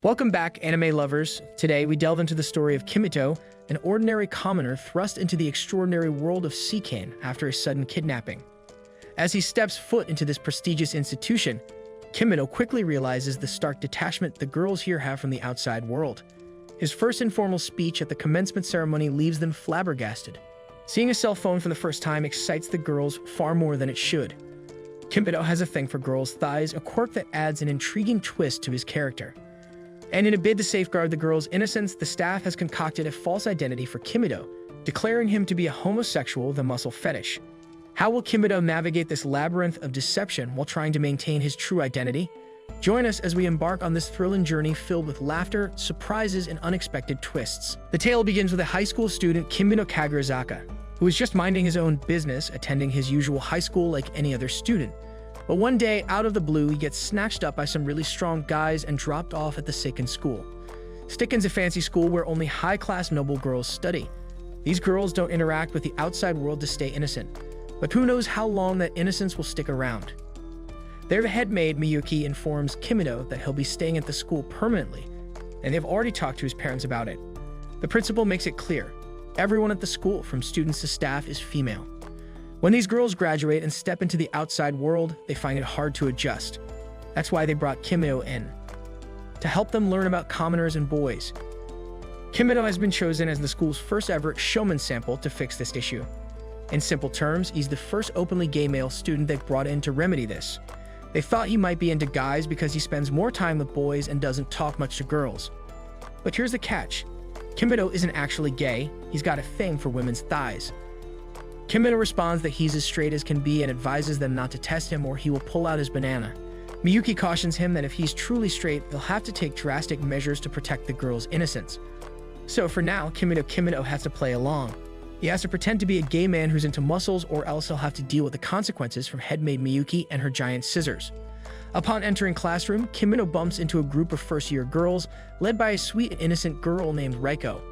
Welcome back, anime lovers. Today, we delve into the story of Kimito, an ordinary commoner thrust into the extraordinary world of Seikane after a sudden kidnapping. As he steps foot into this prestigious institution, Kimito quickly realizes the stark detachment the girls here have from the outside world. His first informal speech at the commencement ceremony leaves them flabbergasted. Seeing a cell phone for the first time excites the girls far more than it should. Kimito has a thing for girls' thighs, a quirk that adds an intriguing twist to his character. And in a bid to safeguard the girl's innocence, the staff has concocted a false identity for Kimito, declaring him to be a homosexual with a muscle fetish. How will Kimito navigate this labyrinth of deception while trying to maintain his true identity? Join us as we embark on this thrilling journey filled with laughter, surprises, and unexpected twists. The tale begins with a high school student, Kimito Kagurazaka, who is just minding his own business, attending his usual high school like any other student. But one day, out of the blue, he gets snatched up by some really strong guys and dropped off at the Seiken school. Seiken's a fancy school where only high-class noble girls study. These girls don't interact with the outside world to stay innocent, but who knows how long that innocence will stick around. Their head maid, Miyuki, informs Kimito that he'll be staying at the school permanently, and they've already talked to his parents about it. The principal makes it clear, everyone at the school, from students to staff, is female. When these girls graduate and step into the outside world, they find it hard to adjust. That's why they brought Kimito in, to help them learn about commoners and boys. Kimito has been chosen as the school's first ever Shomin sample to fix this issue. In simple terms, he's the first openly gay male student they've brought in to remedy this. They thought he might be into guys because he spends more time with boys and doesn't talk much to girls. But here's the catch. Kimito isn't actually gay, he's got a thing for women's thighs. Kimito responds that he's as straight as can be and advises them not to test him or he will pull out his banana. Miyuki cautions him that if he's truly straight, they'll have to take drastic measures to protect the girl's innocence. So for now, Kimito has to play along. He has to pretend to be a gay man who's into muscles, or else he'll have to deal with the consequences from headmaid Miyuki and her giant scissors. Upon entering classroom, Kimito bumps into a group of first-year girls, led by a sweet and innocent girl named Reiko.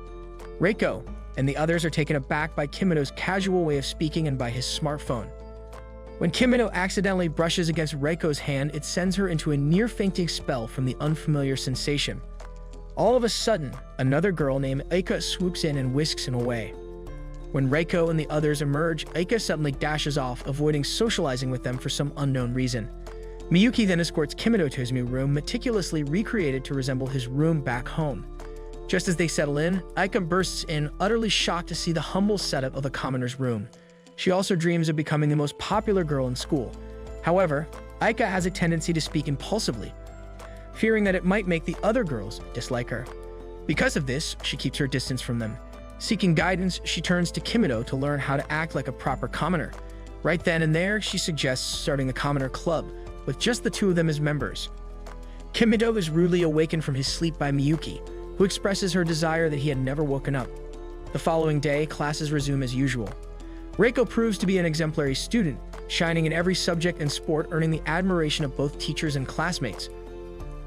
Reiko and the others are taken aback by Kimito's casual way of speaking and by his smartphone. When Kimito accidentally brushes against Reiko's hand, it sends her into a near-fainting spell from the unfamiliar sensation. All of a sudden, another girl named Aika swoops in and whisks him away. When Reiko and the others emerge, Aika suddenly dashes off, avoiding socializing with them for some unknown reason. Miyuki then escorts Kimito to his new room, meticulously recreated to resemble his room back home. Just as they settle in, Aika bursts in, utterly shocked to see the humble setup of a commoner's room. She also dreams of becoming the most popular girl in school. However, Aika has a tendency to speak impulsively, fearing that it might make the other girls dislike her. Because of this, she keeps her distance from them. Seeking guidance, she turns to Kimito to learn how to act like a proper commoner. Right then and there, she suggests starting the Commoner Club, with just the two of them as members. Kimito is rudely awakened from his sleep by Miyuki, who expresses her desire that he had never woken up. The following day, classes resume as usual. Reiko proves to be an exemplary student, shining in every subject and sport, earning the admiration of both teachers and classmates.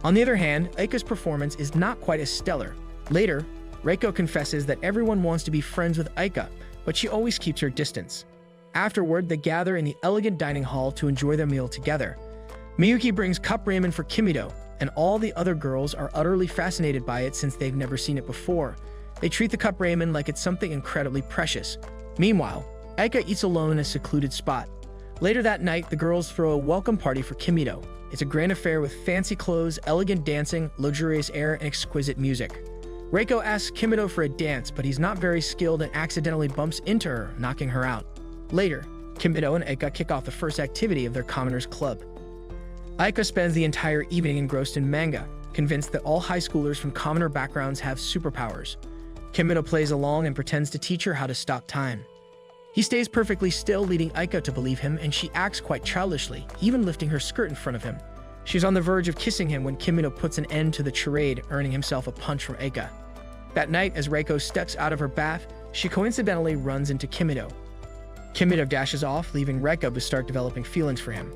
On the other hand, Aika's performance is not quite as stellar. Later, Reiko confesses that everyone wants to be friends with Aika, but she always keeps her distance. Afterward, they gather in the elegant dining hall to enjoy their meal together. Miyuki brings cup ramen for Kimito, and all the other girls are utterly fascinated by it since they've never seen it before. They treat the cup ramen like it's something incredibly precious. Meanwhile, Aika eats alone in a secluded spot. Later that night, the girls throw a welcome party for Kimito. It's a grand affair with fancy clothes, elegant dancing, luxurious air, and exquisite music. Reiko asks Kimito for a dance, but he's not very skilled and accidentally bumps into her, knocking her out. Later, Kimito and Aika kick off the first activity of their Commoners Club. Aika spends the entire evening engrossed in manga, convinced that all high schoolers from commoner backgrounds have superpowers. Kimito plays along and pretends to teach her how to stop time. He stays perfectly still, leading Aika to believe him, and she acts quite childishly, even lifting her skirt in front of him. She's on the verge of kissing him when Kimito puts an end to the charade, earning himself a punch from Aika. That night, as Reiko steps out of her bath, she coincidentally runs into Kimito. Kimito dashes off, leaving Reiko to start developing feelings for him.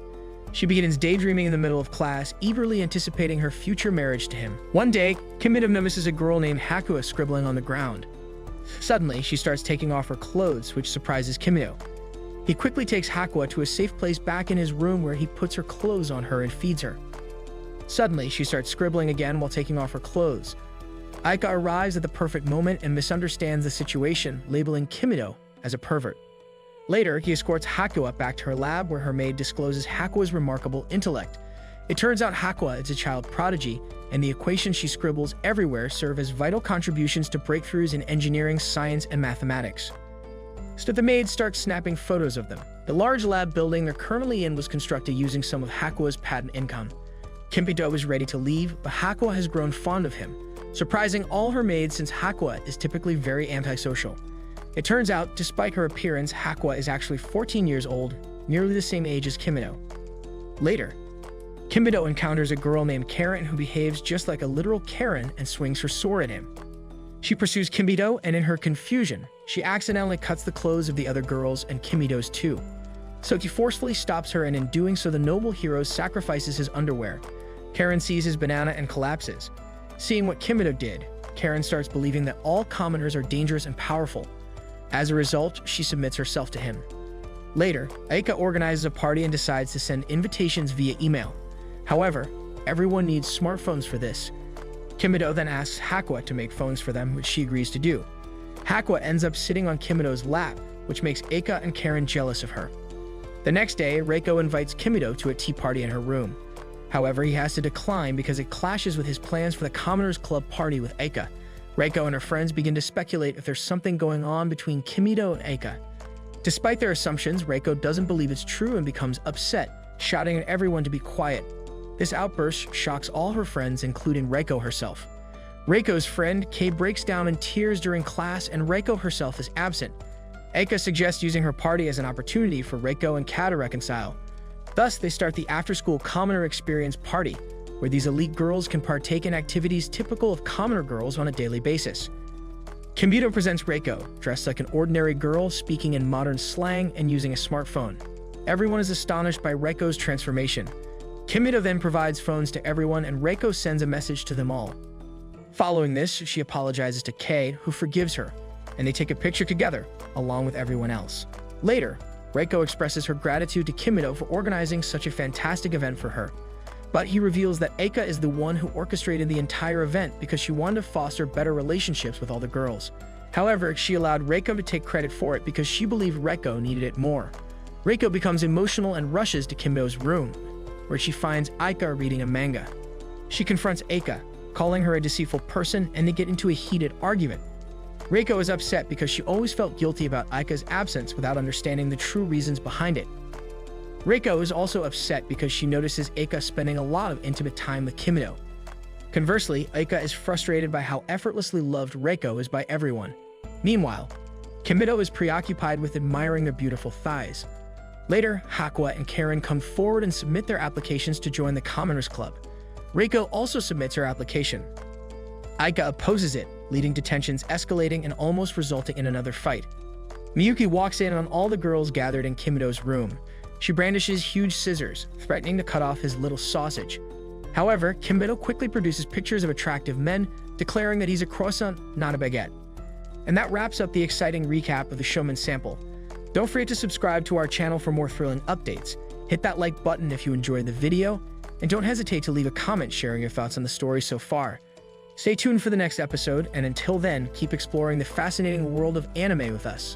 She begins daydreaming in the middle of class, eagerly anticipating her future marriage to him. One day, Kimito notices a girl named Hakua scribbling on the ground. Suddenly, she starts taking off her clothes, which surprises Kimito. He quickly takes Hakua to a safe place back in his room where he puts her clothes on her and feeds her. Suddenly, she starts scribbling again while taking off her clothes. Aika arrives at the perfect moment and misunderstands the situation, labeling Kimito as a pervert. Later, he escorts Hakua back to her lab where her maid discloses Hakua's remarkable intellect. It turns out Hakua is a child prodigy, and the equations she scribbles everywhere serve as vital contributions to breakthroughs in engineering, science, and mathematics. So the maids start snapping photos of them. The large lab building they're currently in was constructed using some of Hakua's patent income. Kimito is ready to leave, but Hakua has grown fond of him, surprising all her maids since Hakua is typically very antisocial. It turns out, despite her appearance, Hakua is actually 14 years old, nearly the same age as Kimito. Later, Kimito encounters a girl named Karen who behaves just like a literal Karen and swings her sword at him. She pursues Kimito, and in her confusion, she accidentally cuts the clothes of the other girls and Kimito's too. Soki forcefully stops her, and in doing so the noble hero sacrifices his underwear. Karen sees his banana and collapses. Seeing what Kimito did, Karen starts believing that all commoners are dangerous and powerful. As a result, she submits herself to him. Later, Aika organizes a party and decides to send invitations via email. However, everyone needs smartphones for this. Kimito then asks Hakua to make phones for them, which she agrees to do. Hakua ends up sitting on Kimito's lap, which makes Aika and Karen jealous of her. The next day, Reiko invites Kimito to a tea party in her room. However, he has to decline because it clashes with his plans for the Commoners Club party with Aika. Reiko and her friends begin to speculate if there's something going on between Kimito and Aika. Despite their assumptions, Reiko doesn't believe it's true and becomes upset, shouting at everyone to be quiet. This outburst shocks all her friends, including Reiko herself. Reiko's friend, Kei, breaks down in tears during class, and Reiko herself is absent. Aika suggests using her party as an opportunity for Reiko and Ka to reconcile. Thus, they start the after-school Commoner Experience party, where these elite girls can partake in activities typical of commoner girls on a daily basis. Kimito presents Reiko, dressed like an ordinary girl, speaking in modern slang and using a smartphone. Everyone is astonished by Reiko's transformation. Kimito then provides phones to everyone, and Reiko sends a message to them all. Following this, she apologizes to Kei, who forgives her, and they take a picture together, along with everyone else. Later, Reiko expresses her gratitude to Kimito for organizing such a fantastic event for her. But he reveals that Aika is the one who orchestrated the entire event because she wanted to foster better relationships with all the girls. However, she allowed Reiko to take credit for it because she believed Reiko needed it more. Reiko becomes emotional and rushes to Kimito's room, where she finds Aika reading a manga. She confronts Aika, calling her a deceitful person, and they get into a heated argument. Reiko is upset because she always felt guilty about Aika's absence without understanding the true reasons behind it. Reiko is also upset because she notices Aika spending a lot of intimate time with Kimito. Conversely, Aika is frustrated by how effortlessly loved Reiko is by everyone. Meanwhile, Kimito is preoccupied with admiring their beautiful thighs. Later, Hakua and Karen come forward and submit their applications to join the Commoners Club. Reiko also submits her application. Aika opposes it, leading to tensions escalating and almost resulting in another fight. Miyuki walks in on all the girls gathered in Kimito's room. She brandishes huge scissors, threatening to cut off his little sausage. However, Kimito quickly produces pictures of attractive men, declaring that he's a croissant, not a baguette. And that wraps up the exciting recap of the Shomin sample. Don't forget to subscribe to our channel for more thrilling updates. Hit that like button if you enjoyed the video, and don't hesitate to leave a comment sharing your thoughts on the story so far. Stay tuned for the next episode, and until then, keep exploring the fascinating world of anime with us.